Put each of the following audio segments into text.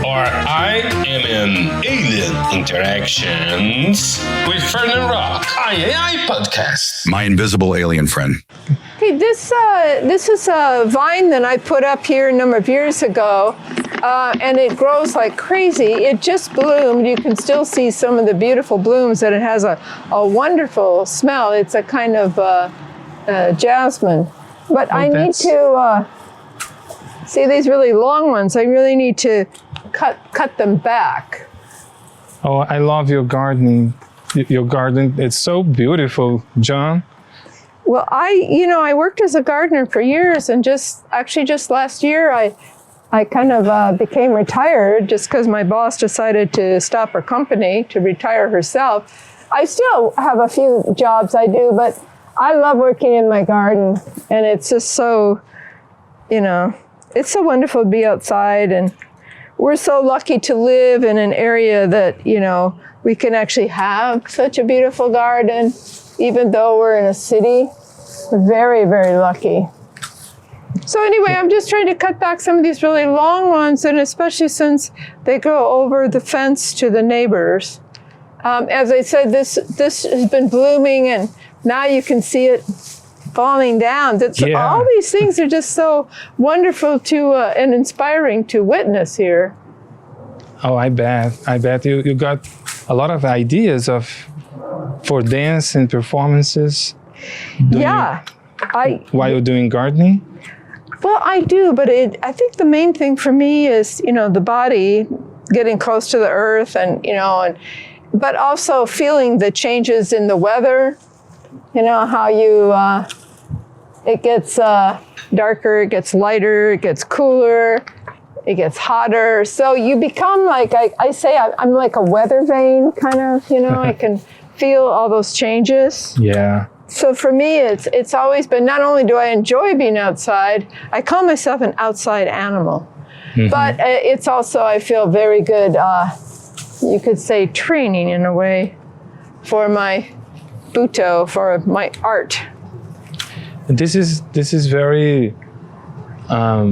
Or I am in Alien Interactions with Ferdinand Rock. Podcast. My invisible alien friend. Hey, this is a vine that I put up here a number of years ago, and it grows like crazy. It just bloomed. You can still see some of the beautiful blooms, and it has a wonderful smell. It's a kind of jasmine. But I need to see these really long ones. I really need to cut them back. Oh, I love your gardening. Your garden, it's so beautiful, Joan. Well, I worked as a gardener for years, and just last year, I kind of became retired just because my boss decided to stop her company to retire herself. I still have a few jobs I do, but I love working in my garden, and it's just so, it's so wonderful to be outside, and we're so lucky to live in an area that, we can actually have such a beautiful garden, even though we're in a city. We're very, very lucky. So anyway, I'm just trying to cut back some of these really long ones, and especially since they go over the fence to the neighbors. As I said, this has been blooming, and now you can see it falling down. All these things are just so wonderful to and inspiring to witness here. Oh, I bet you got a lot of ideas for dance and performances. While you're doing gardening? Well, I do, but I think the main thing for me is, the body getting close to the earth, but also feeling the changes in the weather. How it gets darker, it gets lighter, it gets cooler, it gets hotter. So you become like, I say, I'm like a weather vane kind of, I can feel all those changes. Yeah. So for me, it's always been, not only do I enjoy being outside, I call myself an outside animal. Mm-hmm. But it's also, I feel very good, you could say training in a way for my butoh, for my art. This is very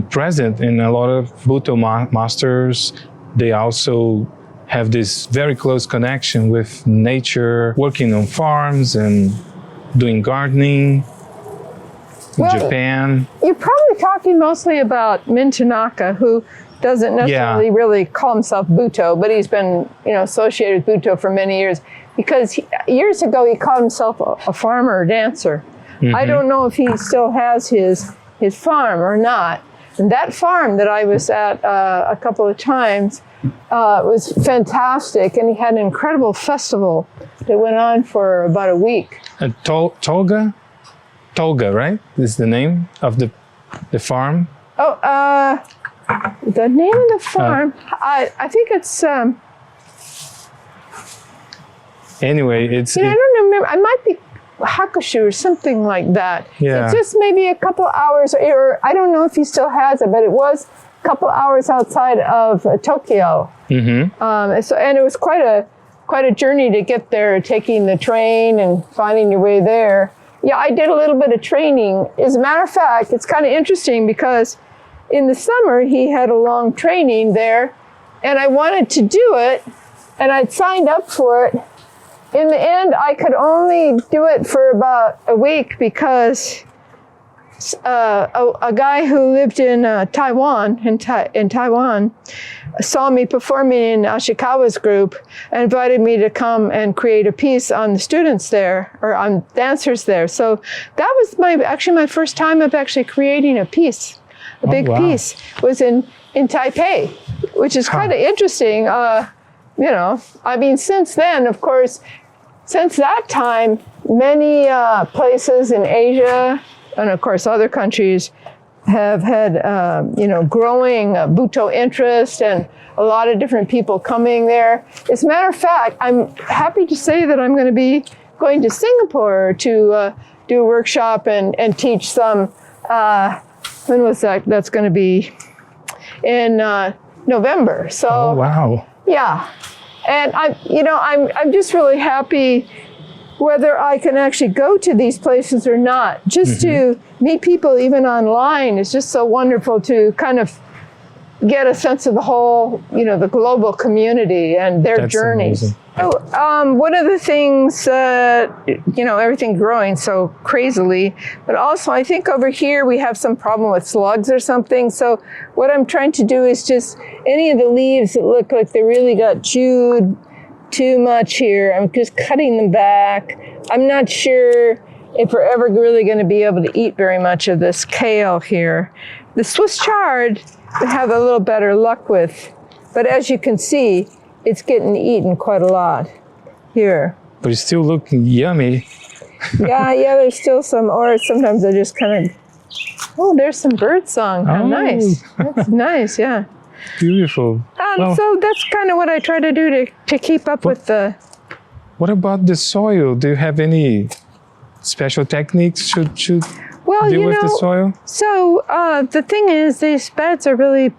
present in a lot of butoh masters. They also have this very close connection with nature, working on farms and doing gardening in Japan. You're probably talking mostly about Min Tanaka, who doesn't necessarily really call himself butoh, but he's been associated with butoh for many years, because years ago he called himself a farmer or dancer. Mm-hmm. I don't know if he still has his farm or not. And that farm that I was at a couple of times was fantastic, and he had an incredible festival that went on for about a week. Tolga, right? Is the name of the farm? Oh, the name of the farm, I think it's... Anyway, it's... I don't remember. I might be Hakushu or something like that. Yeah. It's just maybe a couple hours, or I don't know if he still has it, but it was a couple hours outside of Tokyo. Mm-hmm. And it was quite a journey to get there, taking the train and finding your way there. Yeah, I did a little bit of training. As a matter of fact, it's kind of interesting because in the summer he had a long training there, and I wanted to do it, and I'd signed up for it. In the end, I could only do it for about a week because a guy who lived in Taiwan, saw me performing in Ashikawa's group and invited me to come and create a piece on the students there, or on dancers there. So that was my first time of actually creating a piece. A big piece was in Taipei, which is kind of interesting. Since then, of course, since that time, many places in Asia and, of course, other countries have had, growing butoh interest and a lot of different people coming there. As a matter of fact, I'm happy to say that I'm going to be going to Singapore to do a workshop and teach some. When was that? That's going to be in November. So. Oh, wow. Yeah. And I'm just really happy whether I can actually go to these places or not. Just to meet people even online is just so wonderful to kind of get a sense of the whole, the global community and their That's journeys. amazing. So one of the things, everything growing so crazily, but also I think over here we have some problem with slugs or something. So what I'm trying to do is just any of the leaves that look like they really got chewed too much here, I'm just cutting them back. I'm not sure if we're ever really going to be able to eat very much of this kale here. The Swiss chard we have a little better luck with, but as you can see, it's getting eaten quite a lot here. But it's still looking yummy. Yeah, there's still some, or sometimes I just kind of, there's some bird song. How nice. That's nice, yeah. Beautiful. So that's kind of what I try to do to keep up with the... What about the soil? Do you have any special techniques to deal with the soil? So the thing is, these beds are really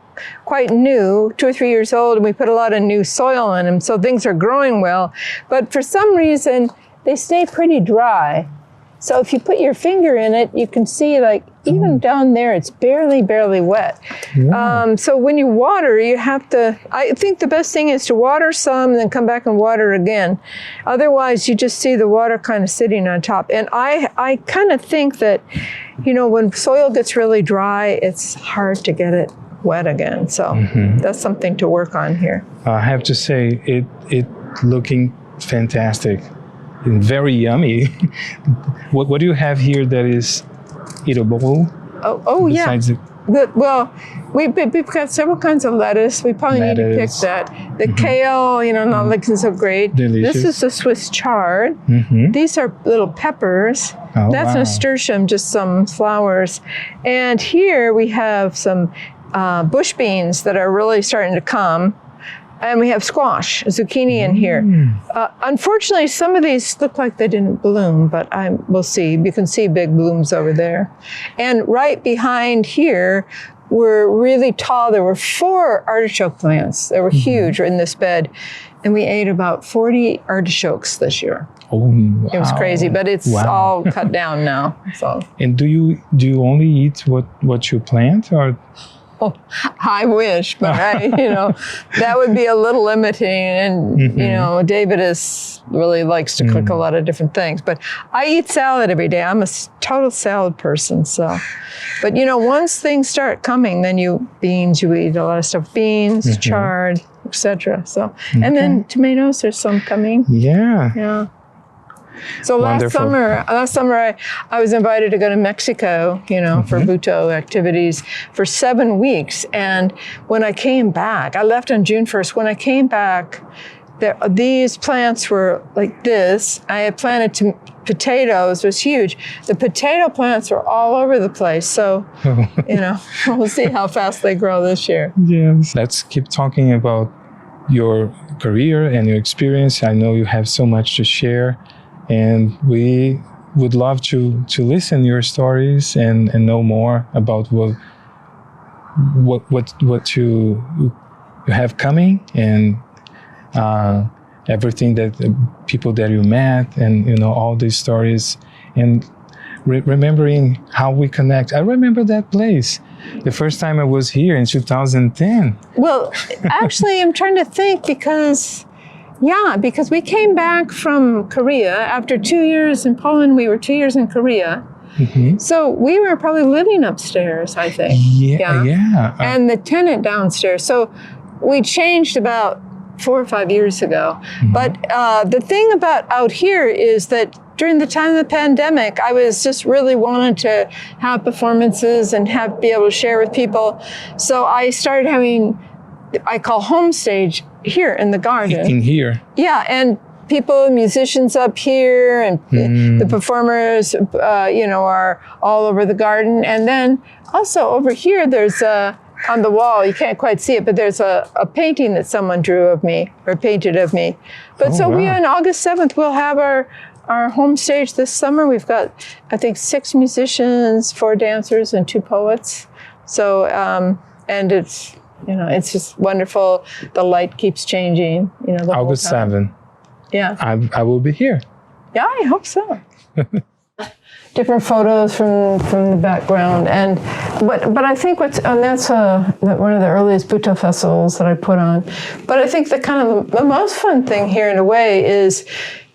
quite new, 2 or 3 years old, and we put a lot of new soil in them, so things are growing well. But for some reason, they stay pretty dry. So if you put your finger in it, you can see even down there, it's barely wet. Yeah. So when you water, you have to, I think the best thing is to water some, then come back and water again. Otherwise, you just see the water kind of sitting on top. And I kind of think that, when soil gets really dry, it's hard to get it wet again. So that's something to work on here. I have to say, it looking fantastic and very yummy. What do you have here that is eatable? Oh yeah. Well, we've got several kinds of lettuce. We probably need to pick that. The kale, not looking so great. Delicious. This is the Swiss chard. These are little peppers. That's nasturtium, just some flowers. And here we have some bush beans that are really starting to come. And we have squash, zucchini in here. Unfortunately, some of these look like they didn't bloom, but we'll see. You can see big blooms over there. And right behind here were really tall. There were 4 artichoke plants. They were huge in this bed. And we ate about 40 artichokes this year. Oh, wow. It was crazy, but it's all cut down now. So. And do you only eat what you plant, or? Oh, I wish, but that would be a little limiting. And, David really likes to cook a lot of different things. But I eat salad every day. I'm a total salad person. So, but, once things start coming, then you eat a lot of stuff. Beans, chard, etc. So, and then tomatoes, there's some coming. Yeah. So last summer I was invited to go to Mexico, for butoh activities for 7 weeks. And when I came back, I left on June 1st. When I came back, these plants were like this. I had planted potatoes. It was huge. The potato plants were all over the place. So, we'll see how fast they grow this year. Yes. Let's keep talking about your career and your experience. I know you have so much to share. And we would love to listen your stories and know more about what you have coming, and everything that people that you met, and all these stories, and remembering how we connect. I remember that place. The first time I was here in 2010. Well, actually, I'm trying to think because we came back from Korea after 2 years in Poland. We were 2 years in Korea. So we were probably living upstairs, I think. Yeah. And the tenant downstairs. So we changed about 4 or 5 years ago. But the thing about out here is that during the time of the pandemic, I was just really wanting to have performances and be able to share with people. So I started having, I call home stage, here in the garden. In here? Yeah, and musicians up here, and the performers, are all over the garden. And then also over here, there's on the wall, you can't quite see it, but there's a painting that someone drew of me, or painted of me. But we, on August 7th, we'll have our home stage this summer. We've got, I think, 6 musicians, 4 dancers, and 2 poets. So, and it's, it's just wonderful. The light keeps changing, the August 7th. Yeah. I will be here. Yeah, I hope so. different photos from the background, but I think that's one of the earliest butoh festivals that I put on. But I think the most fun thing here in a way is,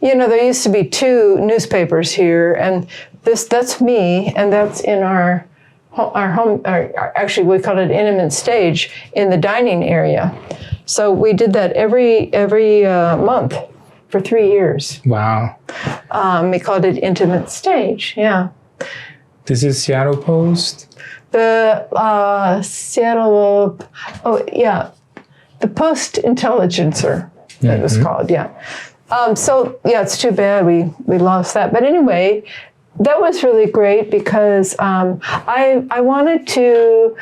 there used to be 2 newspapers here, and that's me, and that's in our home. Actually, we call it intimate stage in the dining area. So we did that every month for 3 years. Wow. We called it intimate stage. Yeah. This is Seattle Post. The Seattle. Oh yeah, the Post Intelligencer. That was called. Yeah. So yeah, it's too bad we lost that. But anyway, that was really great because I wanted to,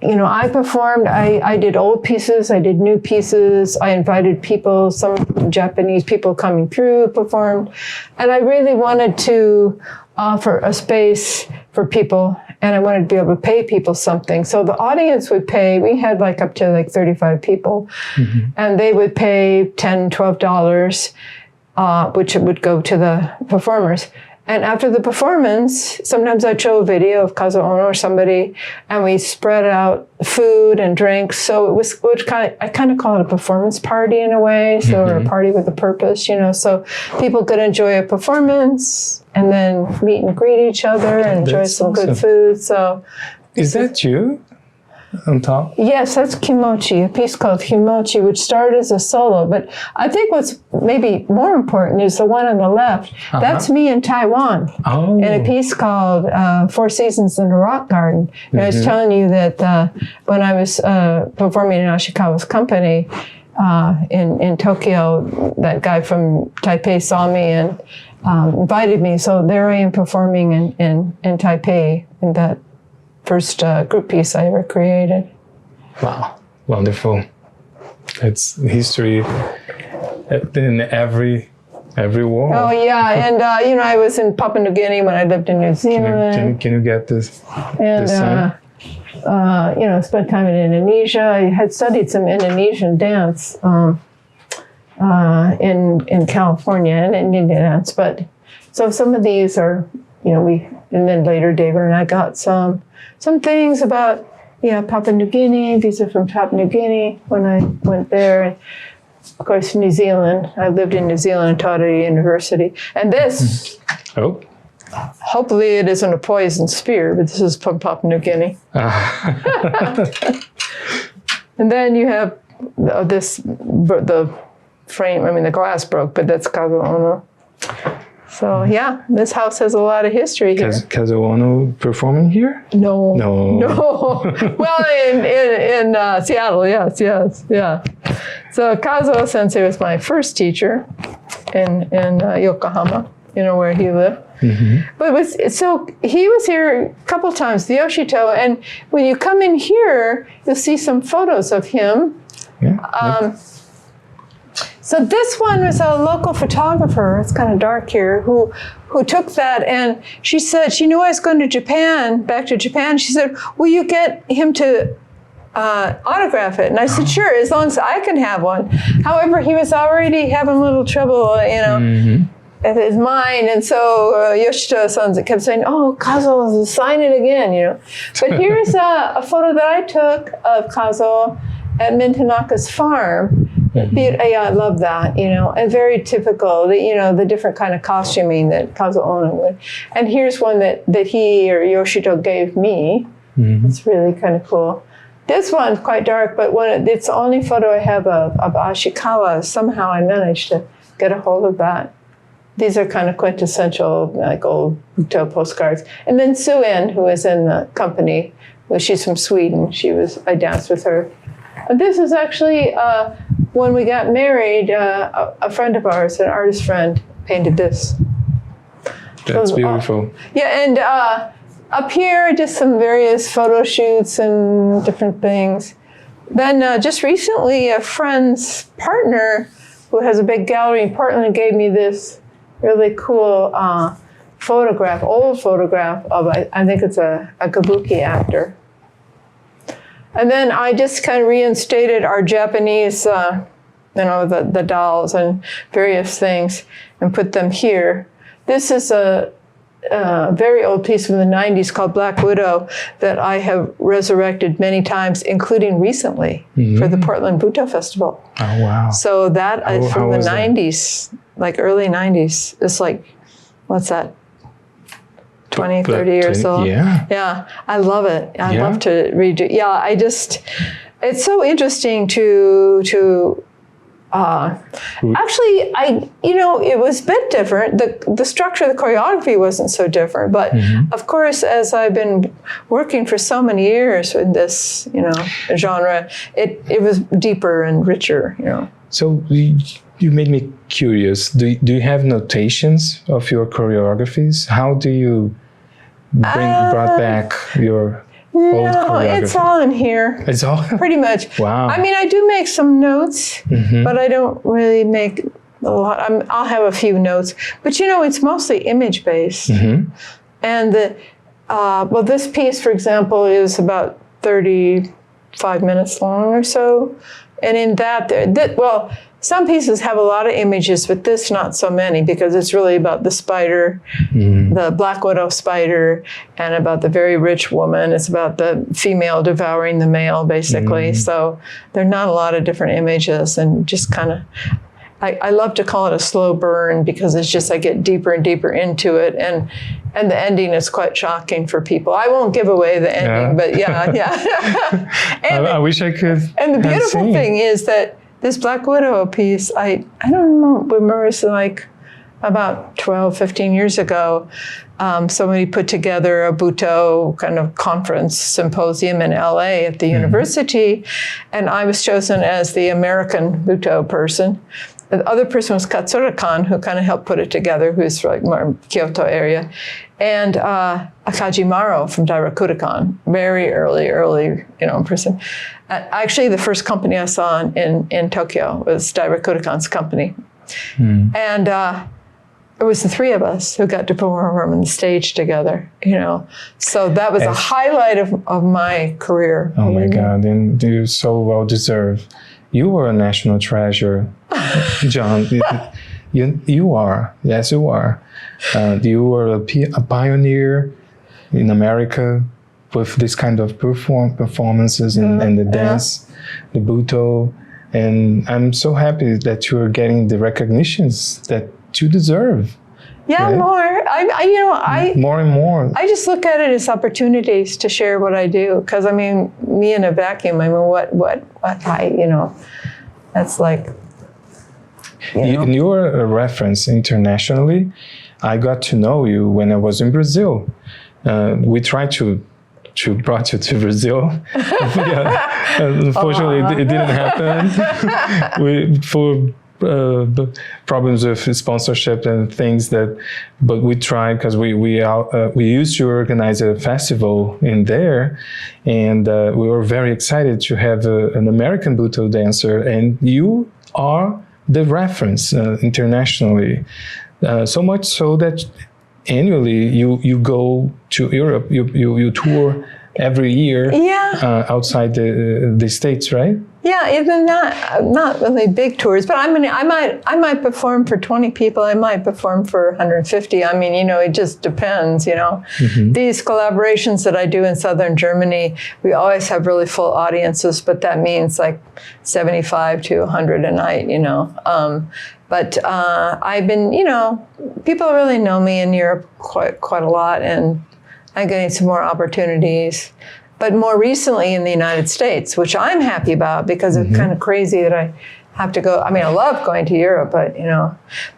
I performed, I did old pieces, I did new pieces, I invited people, some Japanese people coming through performed, and I really wanted to offer a space for people, and I wanted to be able to pay people something. So the audience would pay, we had up to 35 people, and they would pay $10, $12, which would go to the performers. And after the performance, sometimes I'd show a video of Kazuo Ono or somebody, and we spread out food and drinks. So I kind of call it a performance party in a way, so or a party with a purpose, so people could enjoy a performance and then meet and greet each other and enjoy some good food. So, is that you on top? Yes, that's Kimochi, a piece called Kimochi, which started as a solo. But I think what's maybe more important is the one on the left. That's me in Taiwan in a piece called 4 Seasons in the Rock Garden. And I was telling you that when I was performing in Ashikawa's company in Tokyo, that guy from Taipei saw me and invited me. So there I am performing in Taipei in that first group piece I ever created. Wow, wonderful. It's history in every wall. Oh yeah, and I was in Papua New Guinea when I lived in New Zealand. Can you get this? And spent time in Indonesia. I had studied some Indonesian dance in California and Indian dance, but so some of these are and then later David and I got some things about Papua New Guinea. These are from Papua New Guinea when I went there. And of course, New Zealand. I lived in New Zealand and taught at a university. And this, hopefully it isn't a poison spear, but this is from Papua New Guinea. And then you have the frame, the glass broke, but that's Kazuo Ono. So yeah, this house has a lot of history here. Kazuo Ono performing here? No. Well, in Seattle, yes, yeah. So Kazuo Sensei was my first teacher in Yokohama, where he lived. But he was here a couple times, the Yoshito, and when you come in here, you'll see some photos of him. So this one was a local photographer, it's kind of dark here, who took that, and she said she knew I was going to back to Japan. She said, will you get him to autograph it? And I said, sure, as long as I can have one. However, he was already having a little trouble, at his mind, and so Yoshito-san kept saying, oh, Kazuo, sign it again, But here's a photo that I took of Kazuo at Mintanaka's farm. I love that, and very typical, the different kind of costuming that Kazuo Ono would. And here's one that he or Yoshito gave me. It's really kind of cool. This one's quite dark, but it's the only photo I have of Ashikawa. Somehow I managed to get a hold of that. These are kind of quintessential, old butoh postcards. And then Sue-Ann, who is in the company, she's from Sweden. I danced with her. This is actually when we got married, a friend of ours, an artist friend, painted this. That's beautiful. And up here, just some various photo shoots and different things. Then just recently, a friend's partner who has a big gallery in Portland gave me this really cool old photograph of, I think it's a kabuki actor. And then I just kind of reinstated our Japanese, the dolls and various things and put them here. This is very old piece from the 90s called Black Widow that I have resurrected many times, including recently for the Portland Butoh Festival. Oh, wow. So that is from the 90s, like early 90s. It's like, what's that? 20, 30 years old. Yeah. Yeah, I love it. I love to redo. Yeah, it's so interesting to actually, it was a bit different. The structure of the choreography wasn't so different, but of course, as I've been working for so many years in this, genre, it was deeper and richer, So you made me curious. Do you have notations of your choreographies? How do you brought back your old choreography? It's all in here. It's all? Pretty much. Wow. I mean, I do make some notes, but I don't really make a lot. I'll have a few notes, but it's mostly image-based. And this piece, for example, is about 35 minutes long or so. And in that, some pieces have a lot of images, but this not so many, because it's really about the spider, the Black Widow spider, and about the very rich woman. It's about the female devouring the male, basically. So there are not a lot of different images, and just kind of, I love to call it a slow burn, because it's just I get deeper and deeper into it, and the ending is quite shocking for people. I won't give away the ending, but yeah. I wish I could. And the beautiful thing is that this Black Widow piece, I don't remember, it's like about 12, 15 years ago, somebody put together a butoh kind of conference symposium in LA at the university, and I was chosen as the American butoh person. The other person was Katsura-kan, who kind of helped put it together, who's like more Kyoto area, and Akaji Maro from Dairakudakan, very early, person. Actually, the first company I saw in Tokyo was Dairakudakan's company. And it was the three of us who got to perform on the stage together, So that was a highlight of my career. Oh my God, and you're so well deserved. You were a national treasure, Joan. You are. Yes, you are. You were a pioneer in America with this kind of performances and the dance, the butoh. And I'm so happy that you are getting the recognitions that you deserve. Yeah, right? More. More and more. I just look at it as opportunities to share what I do. Because, me in a vacuum, that's like, You're a reference internationally. I got to know you when I was in Brazil. We tried to brought you to Brazil. Unfortunately, it didn't happen. For problems with sponsorship and things but we tried, because we used to organize a festival in there, and we were very excited to have an American butoh dancer, and you are the reference internationally, so much so that annually you go to Europe, you tour every year outside the States, right? Yeah, even not really big tours, but I might perform for 20 people. I might perform for 150. It just depends. These collaborations that I do in southern Germany, we always have really full audiences, but that means like 75 to 100 a night. But I've been, people really know me in Europe quite a lot, and I'm getting some more opportunities. But more recently in the United States, which I'm happy about, because it's kind of crazy that I have to go. I love going to Europe, but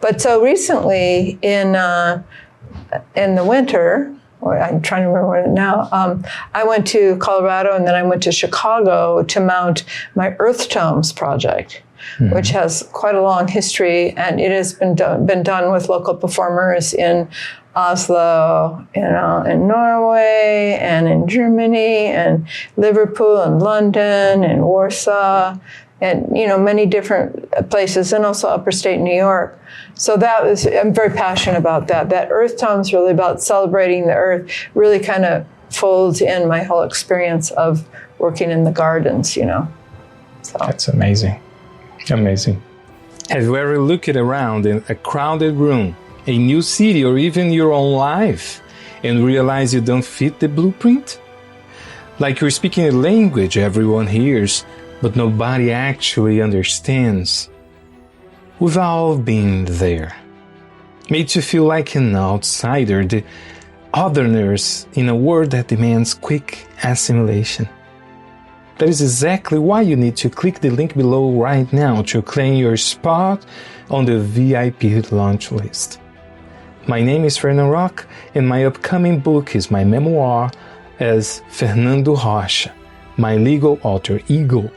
But so recently in the winter, or I'm trying to remember it now, I went to Colorado, and then I went to Chicago to mount my Earth Tomes project, which has quite a long history, and it has been done with local performers in Oslo, in Norway, and in Germany, and Liverpool, and London, and Warsaw, and many different places, and also upstate New York. So I'm very passionate about that. That Earth Tome is really about celebrating the earth. Really kind of folds in my whole experience of working in the gardens. So that's amazing, amazing. As we're looking around in a crowded room, a new city, or even your own life, and realize you don't fit the blueprint? Like you're speaking a language everyone hears, but nobody actually understands. We've all been there. Made to feel like an outsider, the otherness in a world that demands quick assimilation. That is exactly why you need to click the link below right now to claim your spot on the VIP launch list. My name is Fernando Rock, and my upcoming book is my memoir as Fernando Rocha, my legal alter ego.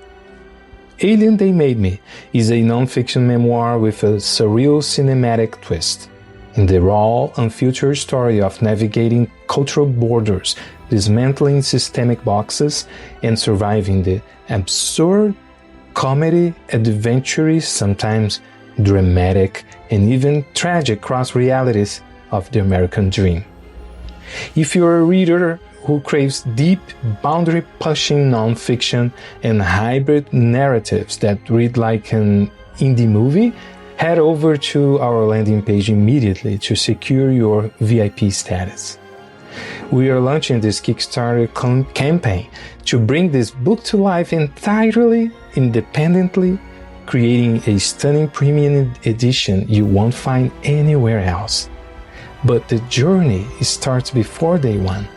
Alien They Made Me is a non-fiction memoir with a surreal cinematic twist. In the raw, unfiltered story of navigating cultural borders, dismantling systemic boxes, and surviving the absurd, comedy, adventurous, sometimes dramatic, and even tragic cross-realities of the American dream. If you're a reader who craves deep, boundary-pushing non-fiction and hybrid narratives that read like an indie movie, head over to our landing page immediately to secure your VIP status. We are launching this Kickstarter campaign to bring this book to life entirely independently, creating a stunning premium edition you won't find anywhere else. But the journey starts before day one.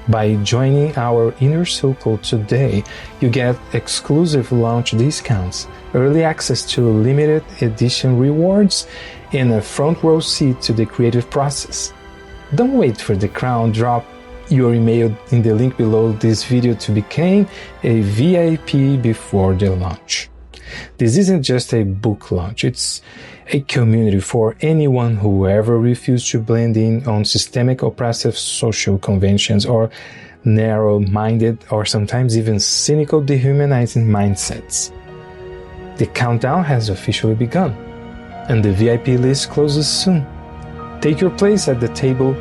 By joining our inner circle today, you get exclusive launch discounts, early access to limited edition rewards, and a front row seat to the creative process. Don't wait for the crown. Drop your email in the link below this video to become a VIP before the launch. This isn't just a book launch, it's a community for anyone who ever refused to blend in on systemic oppressive social conventions or narrow-minded or sometimes even cynical dehumanizing mindsets. The countdown has officially begun, and the VIP list closes soon. Take your place at the table,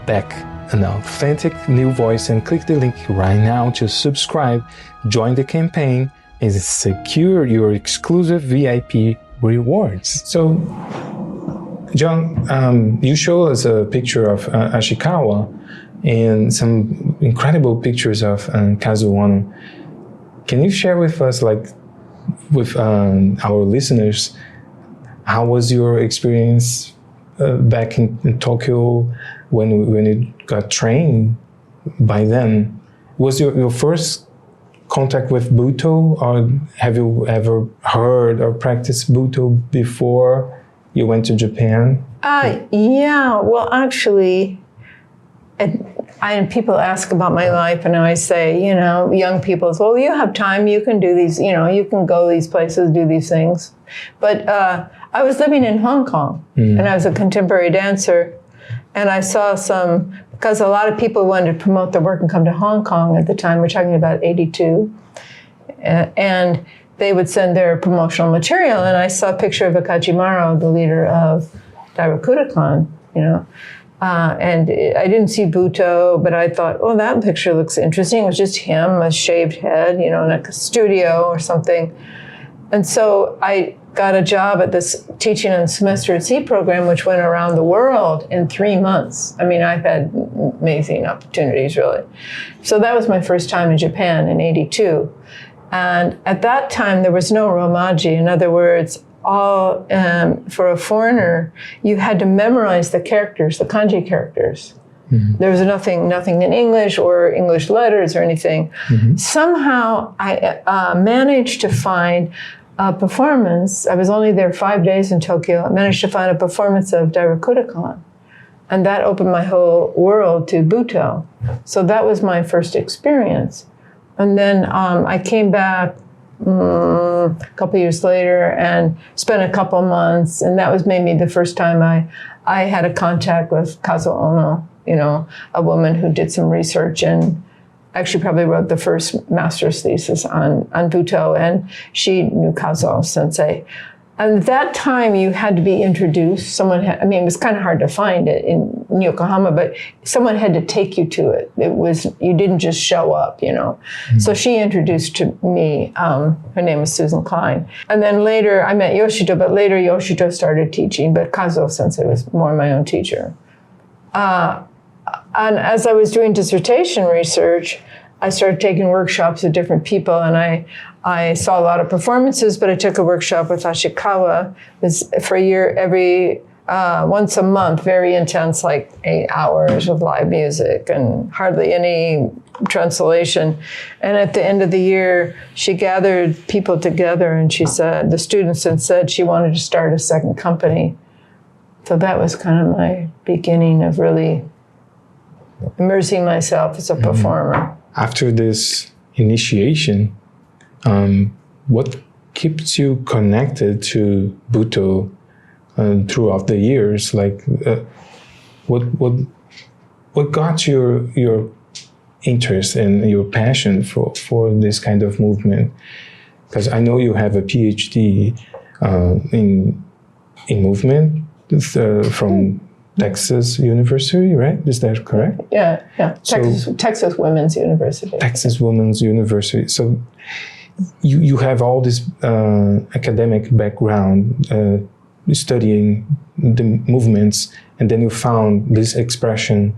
back an authentic new voice, and click the link right now to subscribe, join the campaign, and secure your exclusive VIP rewards. So, John, you show us a picture of Ashikawa and some incredible pictures of Kazuo Ono. Can you share with us, like, with our listeners, how was your experience back in Tokyo when you got trained by them? Was your first contact with butoh, or have you ever heard or practiced butoh before you went to Japan? Yeah, well, actually, people ask about my life, and I say, young people say, well, you have time, you can do these, you can go these places, do these things. But I was living in Hong Kong, and I was a contemporary dancer, and I saw because a lot of people wanted to promote their work and come to Hong Kong at the time. We're talking about 82. And they would send their promotional material. And I saw a picture of Akajimaro, the leader of Dairakudakan, and I didn't see butoh, but I thought, oh, that picture looks interesting. It was just him, a shaved head, in a studio or something. And so I got a job at this teaching on semester at sea program, which went around the world in 3 months. I mean, I've had amazing opportunities, really. So that was my first time in Japan in 82. And at that time, there was no romaji. In other words, for a foreigner, you had to memorize the characters, the kanji characters. Mm-hmm. There was nothing in English or English letters or anything. Mm-hmm. Somehow, I managed to find a performance. I was only there 5 days in Tokyo. I managed to find a performance of Dairakudakan. And that opened my whole world to butoh. So that was my first experience. And then I came back a couple years later and spent a couple months. And that was maybe the first time I had a contact with Kazuo Ono, a woman who did some research and actually probably wrote the first master's thesis on butoh, and she knew Kazuo Sensei. And at that time, you had to be introduced. It was kind of hard to find it in Yokohama, but someone had to take you to it. You didn't just show up, Mm-hmm. So she introduced to me. Her name was Susan Klein. And then later, I met Yoshito, but later Yoshito started teaching, but Kazuo Sensei was more my own teacher. And as I was doing dissertation research, I started taking workshops with different people, and I saw a lot of performances, but I took a workshop with Ashikawa. It was for a year, once a month, very intense, like 8 hours of live music and hardly any translation. And at the end of the year, she gathered people together, and she said, the students had said she wanted to start a second company. So that was kind of my beginning of really immersing myself as a performer. After this initiation, what keeps you connected to butoh throughout the years? Like, what got your interest and your passion for this kind of movement? Because I know you have a PhD in movement from Texas University, right? Is that correct? Yeah. Texas Women's University. Texas Women's University. So you have all this academic background studying the movements, and then you found this expression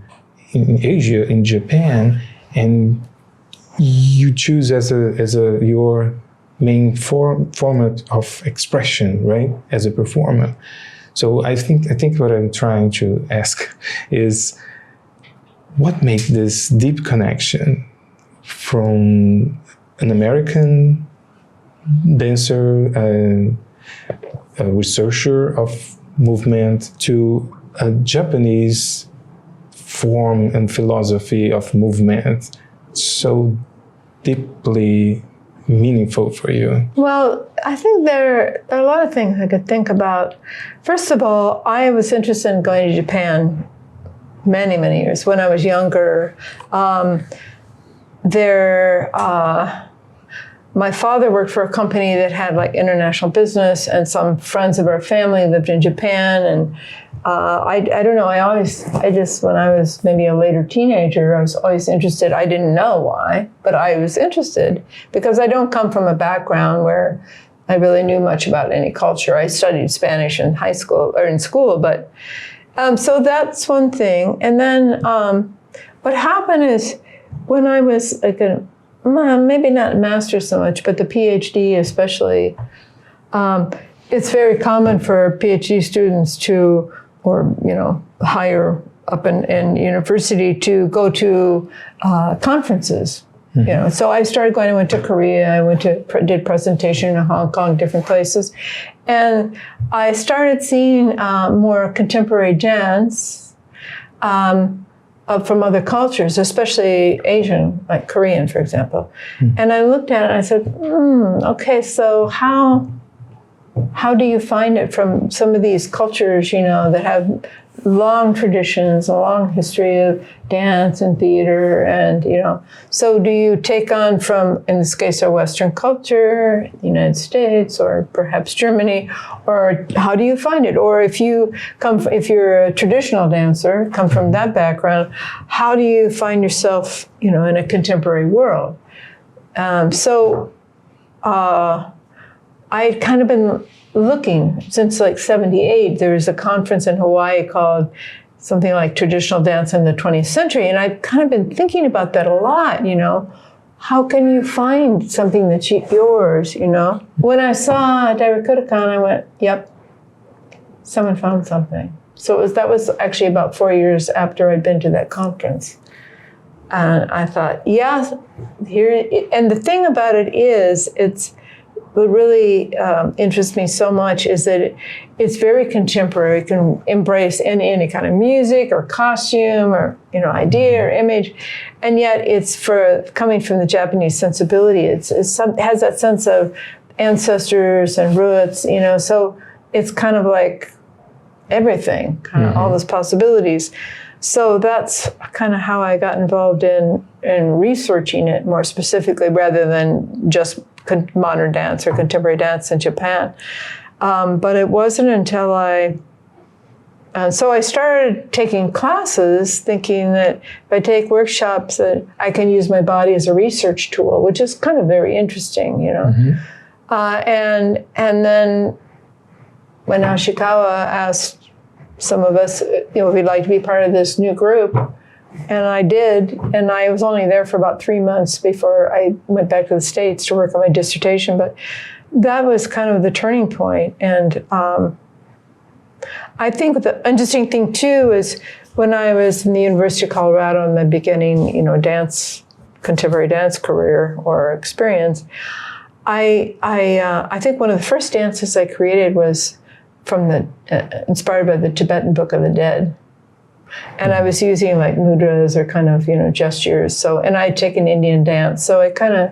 in Asia, in Japan, and you choose as your main format of expression, right? As a performer. So I think what I'm trying to ask is, what makes this deep connection from an American dancer, a researcher of movement, to a Japanese form and philosophy of movement so deeply meaningful for you? Well, I think there are a lot of things I could think about. First of all, I was interested in going to Japan many, many years. When I was younger, my father worked for a company that had like international business, and some friends of our family lived in Japan. And I don't know, when I was maybe a later teenager, I was always interested. I didn't know why, but I was interested because I don't come from a background where I really knew much about any culture. I studied Spanish in high school or in school, but so that's one thing. And then what happened is when I was like maybe not master so much, but the PhD especially, it's very common for PhD students or higher up in university to go to conferences. Mm-hmm. So I started going. I went to Korea. I did presentation in Hong Kong, different places, and I started seeing more contemporary dance from other cultures, especially Asian, like Korean, for example. Mm-hmm. And I looked at it and I said, okay, so how do you find it from some of these cultures, that have long traditions, a long history of dance and theater, and, so do you take on from, in this case, a Western culture, the United States, or perhaps Germany, or how do you find it? Or if you're a traditional dancer, come from that background, how do you find yourself, in a contemporary world? I'd kind of been looking since like 78. There was a conference in Hawaii called something like Traditional Dance in the 20th Century. And I've kind of been thinking about that a lot, How can you find something that's yours, When I saw Dairakudakan, I went, yep, someone found something. So that was actually about 4 years after I'd been to that conference. And I thought, yeah, and the thing about it is, what really interests me so much is that it's very contemporary. It can embrace any kind of music or costume or idea or image, and yet it's coming from the Japanese sensibility. It has that sense of ancestors and roots. So it's kind of like everything, kind of all those possibilities. So that's kind of how I got involved in researching it more specifically, rather than just modern dance or contemporary dance in Japan. But it wasn't until so I started taking classes thinking that if I take workshops that I can use my body as a research tool, which is kind of very interesting, you know. And then when Ashikawa asked some of us, you know, if we'd like to be part of this new group, and I did, and I was only there for about 3 months before I went back to the States to work on my dissertation, but that was kind of the turning point. And I think the interesting thing too is when I was in the University of Colorado in my beginning, you know, contemporary dance career or experience, I think one of the first dances I created was from inspired by the Tibetan Book of the Dead. And I was using like mudras or kind of, you know, gestures. So, and I had taken Indian dance. So I kind of,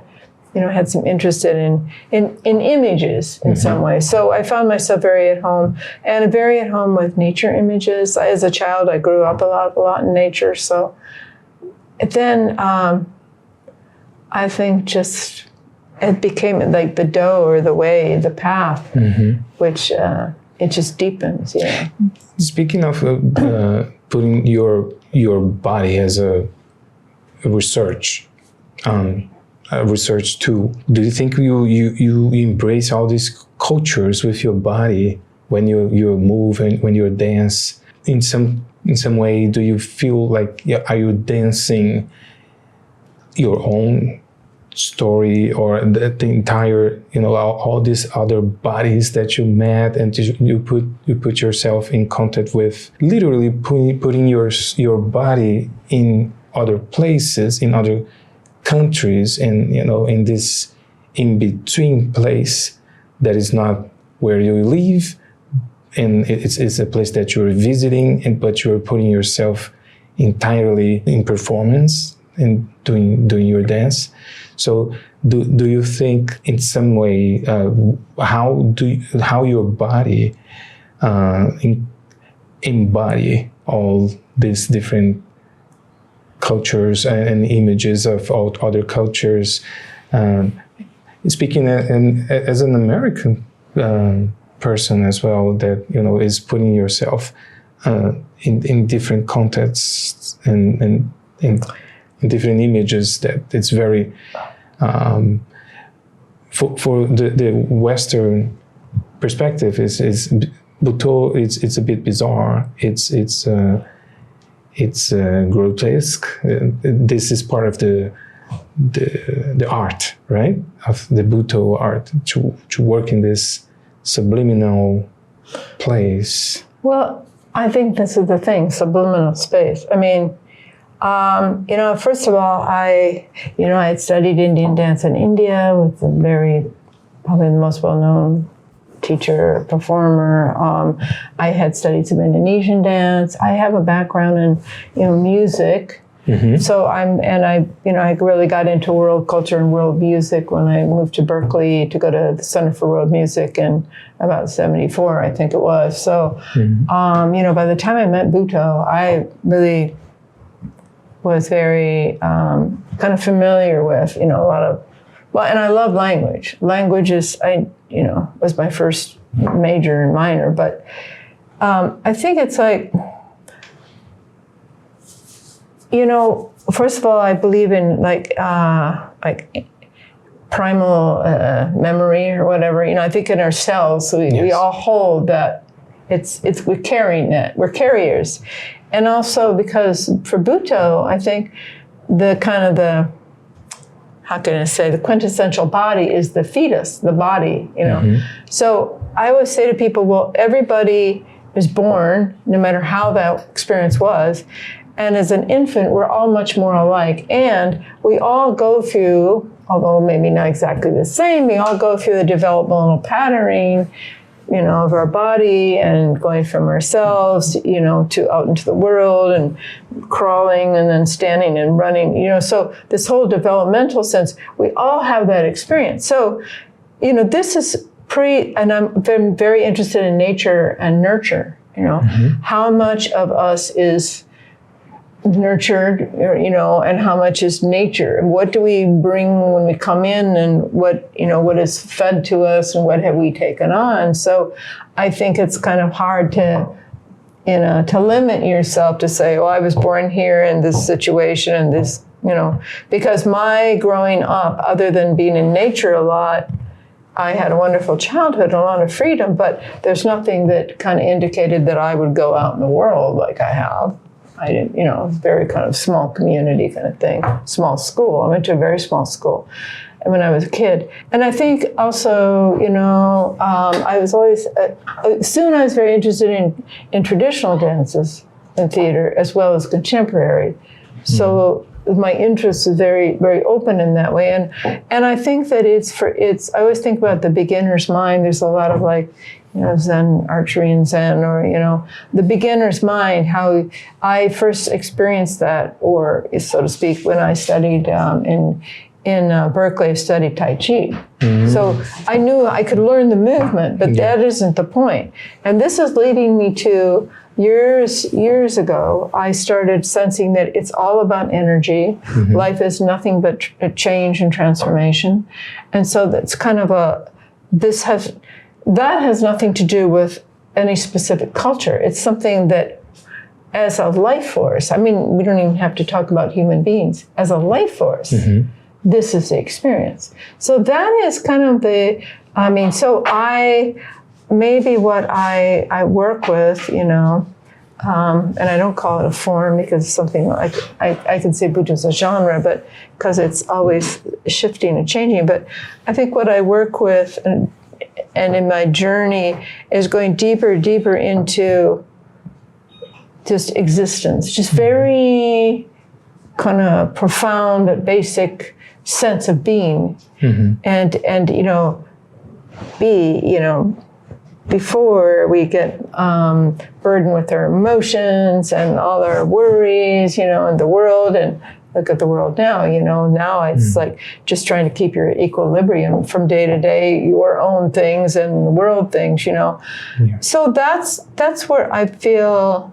you know, had some interest in images in some way. So I found myself very at home and very at home with nature images. As a child, I grew up a lot in nature. So then I think just it became like the butoh or the way, the path, which it just deepens. Yeah. Speaking of putting your body as a research tool, do you think you embrace all these cultures with your body when you move and when you dance in some way? Do you feel like, are you dancing your own story or the entire, you know, all these other bodies that you met and you put yourself in contact with, literally putting your body in other places, in other countries, and, you know, in this in-between place that is not where you live, and it's a place that you're visiting, but you're putting yourself entirely in performance and doing your dance. So do you think in some way how your body embody all these different cultures and images of all other cultures? Speaking as an American person as well, that, you know, is putting yourself in different contexts and in different images, that it's very for the Western perspective is butoh. It's a bit bizarre. It's grotesque. This is part of the art, right? Of the butoh art, to work in this subliminal place. Well, I think this is the thing, subliminal space. I mean, you know, first of all, I had studied Indian dance in India with probably the most well-known teacher, performer. I had studied some Indonesian dance. I have a background in, you know, music. So I really got into world culture and world music when I moved to Berkeley to go to the Center for World Music in about 74, I think it was. So, you know, by the time I met butoh, I really was very kind of familiar with, you know, a lot of, and I love language. Language is, was my first major and minor, but I think it's like, you know, first of all, I believe in like primal memory or whatever. You know, I think in our cells, we all hold that. We're carrying that. We're carriers, and also because for butoh, I think the quintessential body is the fetus, the body. You know, so I always say to people, well, everybody is born, no matter how that experience was. And as an infant, we're all much more alike. And we all go through, although maybe not exactly the same, we all go through the developmental patterning, you know, of our body and going from ourselves, you know, to out into the world and crawling and then standing and running, you know. So this whole developmental sense, we all have that experience. So, you know, this is and I'm very interested in nature and nurture, you know, how much of us is nurtured, and how much is nature, and what do we bring when we come in, and what is fed to us, and what have we taken on. So I think it's kind of hard to limit yourself to say, oh, I was born here in this situation and this, because my growing up, other than being in nature a lot, I had a wonderful childhood and a lot of freedom, but there's nothing that kind of indicated that I would go out in the world like I have. I didn't, very kind of small community kind of thing, small school. I went to a very small school when I was a kid. And I think also, I was always, soon I was very interested in traditional dances and theater as well as contemporary. So my interest is very, very open in that way. And I think that I always think about the beginner's mind. There's a lot of Zen, archery and Zen, or, the beginner's mind, how I first experienced that, or so to speak, when I studied in Berkeley, I studied Tai Chi. So I knew I could learn the movement, but that isn't the point. And this is leading me to years ago, I started sensing that it's all about energy. Life is nothing but a change and transformation. And so that's kind of that has nothing to do with any specific culture. It's something that, as a life force, we don't even have to talk about human beings. As a life force, this is the experience. So that is kind of maybe what I work with, and I don't call it a form because it's something like, I can say butoh is a genre, but because it's always shifting and changing. But I think what I work with and in my journey is going deeper into just existence, just very kind of profound but basic sense of being, and before we get burdened with our emotions and all our worries, in the world, and look at the world now, now it's like just trying to keep your equilibrium from day to day, your own things and the world things, So that's where I feel.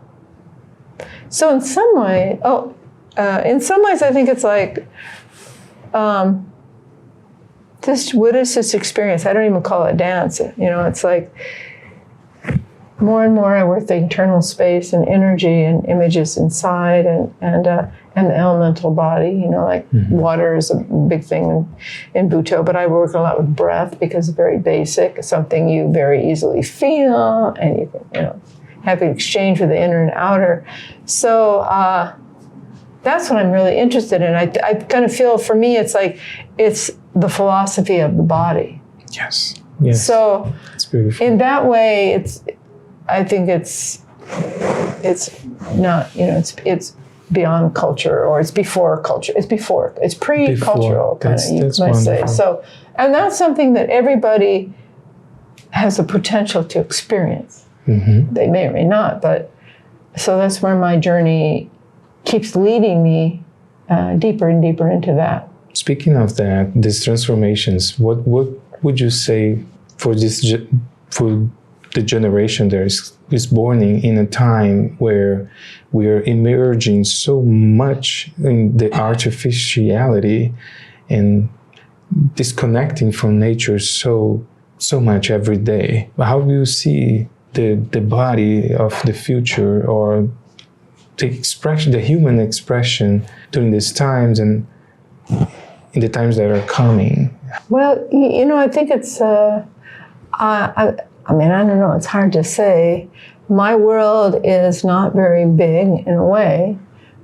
So in some ways, I think it's like, what is this experience? I don't even call it dance. It's like more and more I work the internal space and energy and images inside and the elemental body. Water is a big thing in butoh, but I work a lot with breath because it's very basic, something you very easily feel, and you can have an exchange with the inner and outer. So that's what I'm really interested in. I kind of feel, for me, it's like it's the philosophy of the body. Yes. So it's beautiful. In that way, I think it's not, it's beyond culture, or it's before culture. It's pre-cultural, kind of, you might say. So, and that's something that everybody has the potential to experience. They may or may not, but so that's where my journey keeps leading me deeper and deeper into that. Speaking of that, these transformations, what would you say for the generation that is born in a time where we are emerging so much in the artificiality and disconnecting from nature so much every day? How do you see the body of the future, or the human expression during these times and in the times that are coming? Well, I think it's, I don't know, it's hard to say. My world is not very big in a way,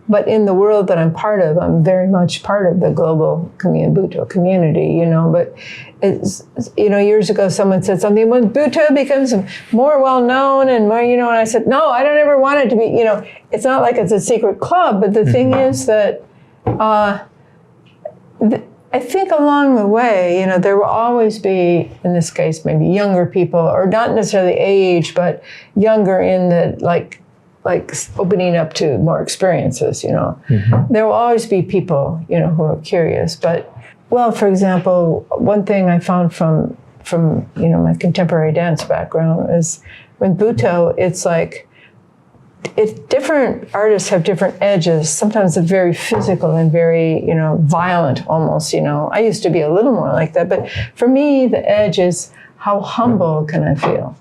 but in the world that I'm part of, I'm very much part of the global butoh community, but it's, years ago someone said something, when butoh becomes more well-known and more, and I said, no, I don't ever want it to be, it's not like it's a secret club, but the thing is that, I think along the way, there will always be, in this case, maybe younger people, or not necessarily age, but younger in the, like opening up to more experiences, There will always be people, who are curious. But, well, for example, one thing I found from my contemporary dance background is when butoh, it's like, different artists have different edges. Sometimes they're very physical and very, violent almost, I used to be a little more like that. But for me, the edge is how humble can I feel?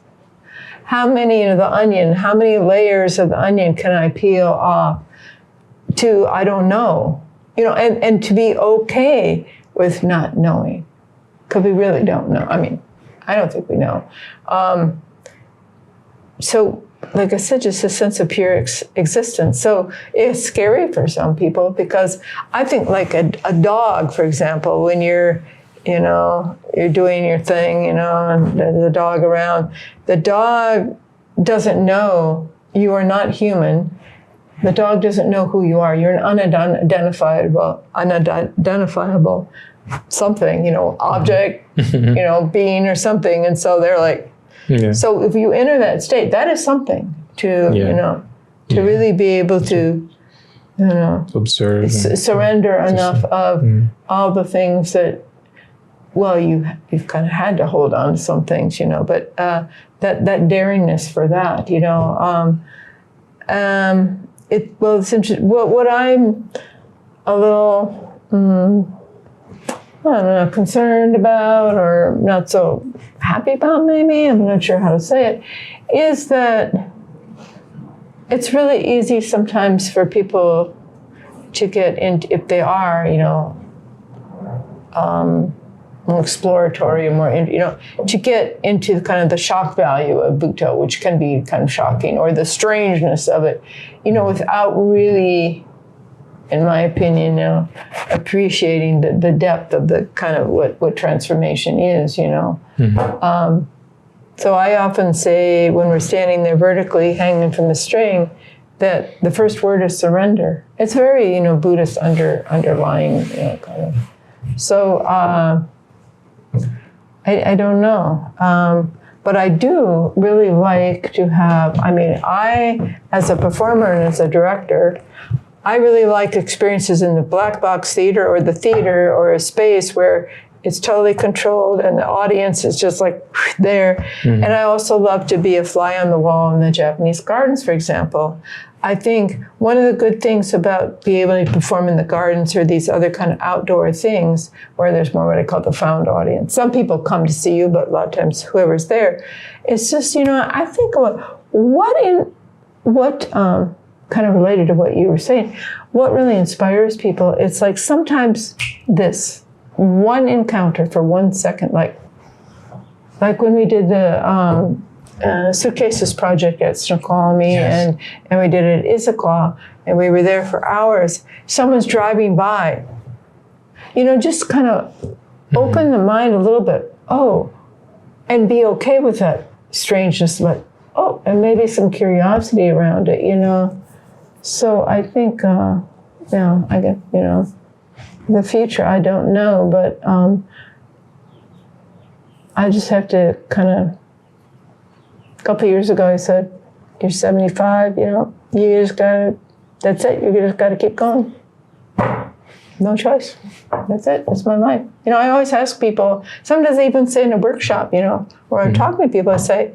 How many how many layers of the onion can I peel off to, I don't know, and to be okay with not knowing, because we really don't know. I mean, I don't think we know. So, like I said, just a sense of pure existence. So it's scary for some people, because I think like a dog, for example, when you're doing your thing, and there's a dog around, the dog doesn't know you are not human. The dog doesn't know who you are. You're an unidentifiable something, object, being or something. And so they're like, so if you enter that state, that is something to, really be able to, observe, surrender enough of all the things that, well, you've kind of had to hold on to some things, but that daringness for that, it's interesting. What I'm a little, I don't know, concerned about or not so happy about, maybe, I'm not sure how to say it, is that it's really easy sometimes for people to get into, if they are, more exploratory, more, to get into kind of the shock value of butoh, which can be kind of shocking, or the strangeness of it, without really, in my opinion, appreciating the depth of the kind of what transformation is, So I often say, when we're standing there vertically hanging from the string, that the first word is surrender. It's very, Buddhist underlying, kind of. So I don't know. But I do really like to have, I, as a performer and as a director, I really like experiences in the black box theater or the theater or a space where it's totally controlled and the audience is just like there. And I also love to be a fly on the wall in the Japanese gardens, for example. I think one of the good things about being able to perform in the gardens or these other kind of outdoor things where there's more what I call the found audience. Some people come to see you, but a lot of times whoever's there, it's just, I think what kind of related to what you were saying, what really inspires people, it's like sometimes this one encounter for 1 second, like when we did the Suitcases project at Snoqualmie, and we did it at Issaquah, and we were there for hours. Someone's driving by, just kind of open the mind a little bit, and be okay with that strangeness, but and maybe some curiosity around it, So I think, I guess, the future, I don't know, but I just have to kind of, a couple of years ago, I said, you're 75, you just gotta, that's it, you just gotta keep going. No choice. That's it, that's my life. I always ask people, sometimes I even say in a workshop, where I'm talking to people, I say,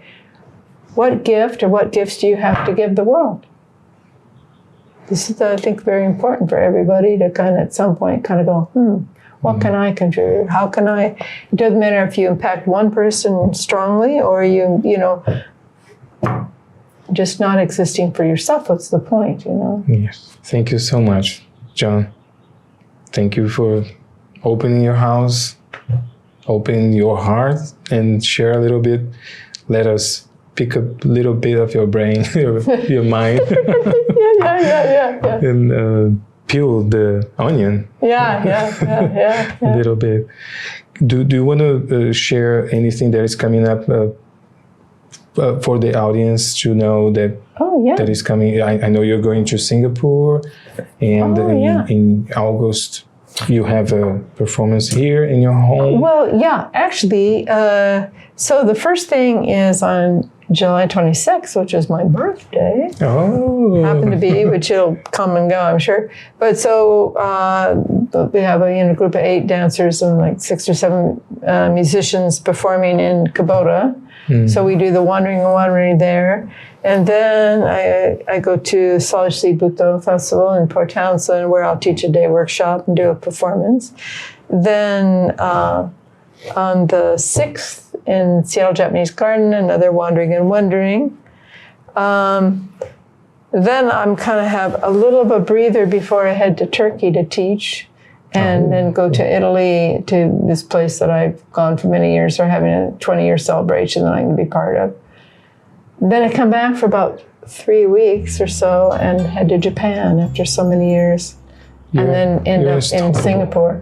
what gift or what gifts do you have to give the world? This is, I think, very important for everybody to kind of, at some point, kind of go, what can I contribute? How can I? It doesn't matter if you impact one person strongly or you just not existing for yourself. What's the point, Yes. Thank you so much, Joan. Thank you for opening your house, opening your heart, and share a little bit. Let us pick a little bit of your brain, your mind. Yeah. And peel the onion. Yeah. A little bit. Do you want to share anything that is coming up for the audience to know that that is coming? I know you're going to Singapore, and in August you have a performance here in your home. Well, yeah, actually, So the first thing is on July 26th, which is my birthday. Oh. Happen to be, which it'll come and go, I'm sure. But so we have a group of 8 dancers and like 6 or 7 musicians performing in Kubota. So we do the Wandering there. And then I go to Solid Sea Butoh Festival in Port Townsend, where I'll teach a day workshop and do a performance. Then on the 6th in Seattle Japanese Garden, another Wandering and Wondering. Then I'm kind of have a little of a breather before I head to Turkey to teach, and then go to Italy, to this place that I've gone for many years. They're having a 20-year celebration that I'm going to be part of. Then I come back for about 3 weeks or so and head to Japan after so many years, and then end up in Singapore.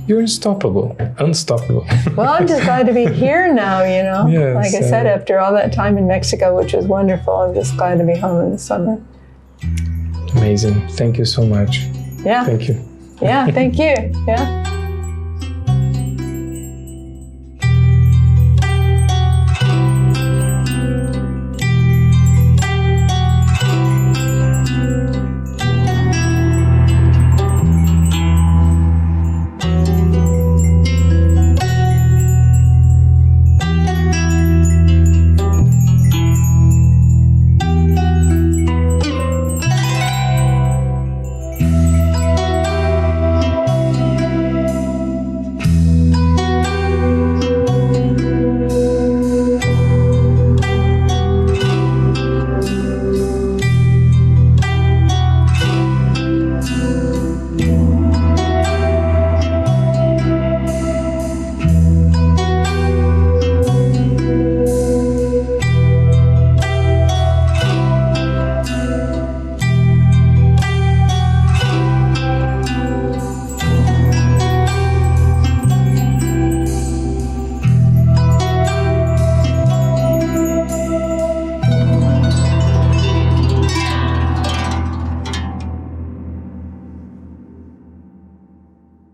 You're unstoppable. Well, I'm just glad to be here now, Yes, like I said, after all that time in Mexico, which was wonderful, I'm just glad to be home in the summer. Amazing. Thank you so much. Yeah. Thank you. Yeah, thank you. Yeah.